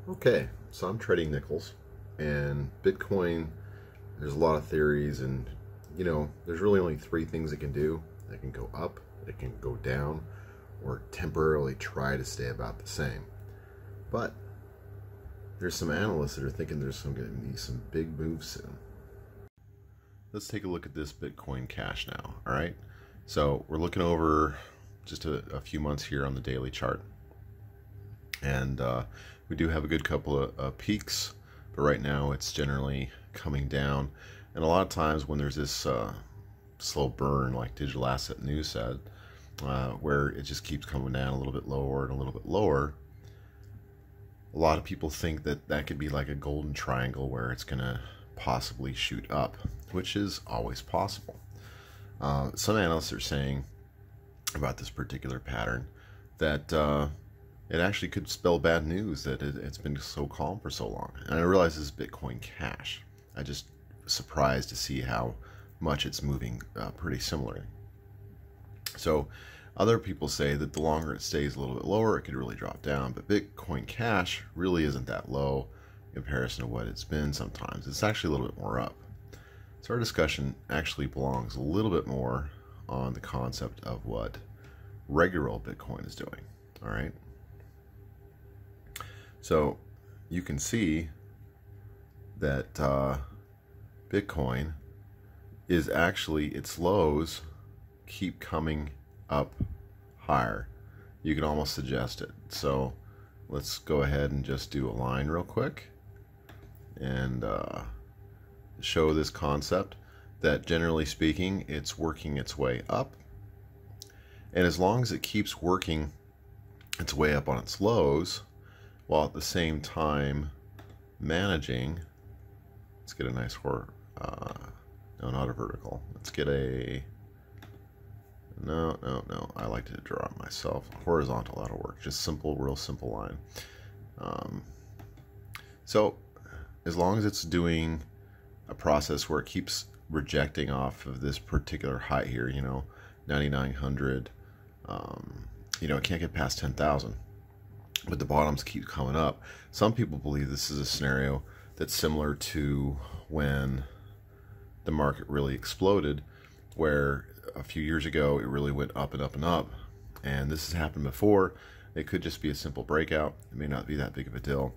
Okay, so I'm trading Nichols, and Bitcoin, there's a lot of theories, and there's really only three things it can do. It can go up, it can go down, or temporarily try to stay about the same. But there's some analysts that are thinking there's going to be some big moves soon. Let's take a look at this Bitcoin Cash now, all right? So we're looking over just a few months here on the daily chart. And we do have a good couple of peaks, but right now it's generally coming down. And a lot of times when there's this slow burn, like Digital Asset News said, where it just keeps coming down a little bit lower and a little bit lower, a lot of people think that that could be like a golden triangle where it's going to possibly shoot up, which is always possible. Some analysts are saying about this particular pattern that it actually could spell bad news that it's been so calm for so long. And I realize this is Bitcoin Cash. I just surprised to see how much it's moving pretty similarly. So other people say that the longer it stays a little bit lower, it could really drop down. But Bitcoin Cash really isn't that low in comparison to what it's been sometimes. It's actually a little bit more up. So our discussion actually belongs a little bit more on the concept of what regular old Bitcoin is doing. All right. So you can see that Bitcoin is actually, its lows keep coming up higher. You can almost suggest it. So let's go ahead and just do a line real quick and show this concept that generally speaking, it's working its way up. And as long as it keeps working its way up on its lows, while at the same time managing, let's get a nice no, not a vertical. Let's get a, no, I like to draw it myself. Horizontal, that'll work. Just simple, real simple line. So as long as it's doing a process where it keeps rejecting off of this particular height here, 9,900, it can't get past 10,000. But the bottoms keep coming up. Some people believe this is a scenario that's similar to when the market really exploded, where a few years ago it really went up and up and up. And this has happened before. It could just be a simple breakout. It may not be that big of a deal.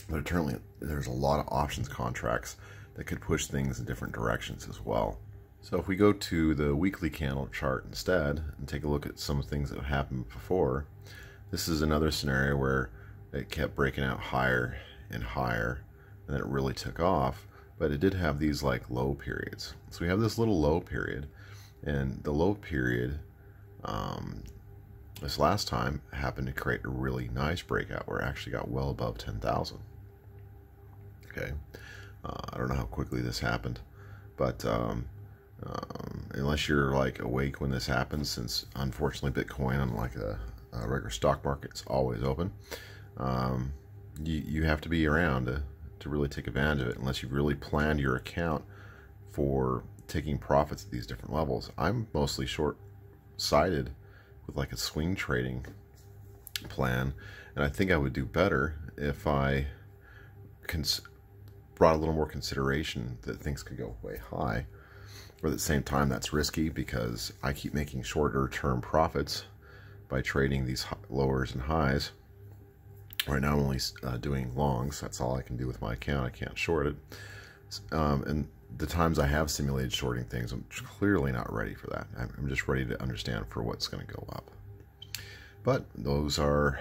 But apparently there's a lot of options contracts that could push things in different directions as well. So if we go to the weekly candle chart instead and take a look at some things that have happened before, this is another scenario where it kept breaking out higher and higher, and then it really took off, but it did have these like low periods. So we have this little low period, and the low period this last time happened to create a really nice breakout where it actually got well above 10,000. Okay, I don't know how quickly this happened, but unless you're like awake when this happens, since unfortunately Bitcoin, unlike a regular stock market, is always open, you have to be around to really take advantage of it, unless you've really planned your account for taking profits at these different levels. I'm mostly short-sighted with like a swing trading plan, and I think I would do better if I brought a little more consideration that things could go way high, but at the same time that's risky because I keep making shorter term profits by trading these lowers and highs. Right now I'm only doing longs. That's all I can do with my account. I can't short it. And the times I have simulated shorting things, I'm clearly not ready for that. I'm just ready to understand for what's going to go up. But those are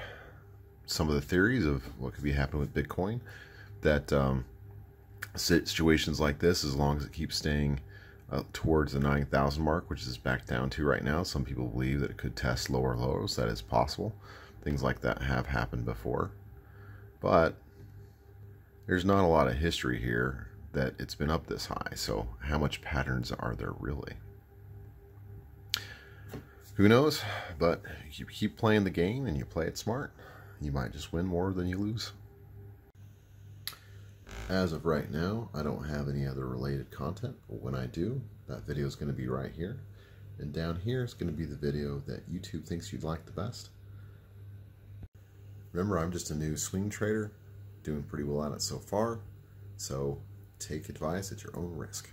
some of the theories of what could be happening with Bitcoin, that situations like this, as long as it keeps staying towards the 9,000 mark, which is back down to right now. Some people believe that it could test lower lows. That is possible. Things like that have happened before. But there's not a lot of history here that it's been up this high. So how much patterns are there really? Who knows? But if you keep playing the game and you play it smart, you might just win more than you lose. As of right now, I don't have any other related content, but when I do, that video is going to be right here. And down here is going to be the video that YouTube thinks you'd like the best. Remember, I'm just a new swing trader doing pretty well at it so far. So take advice at your own risk.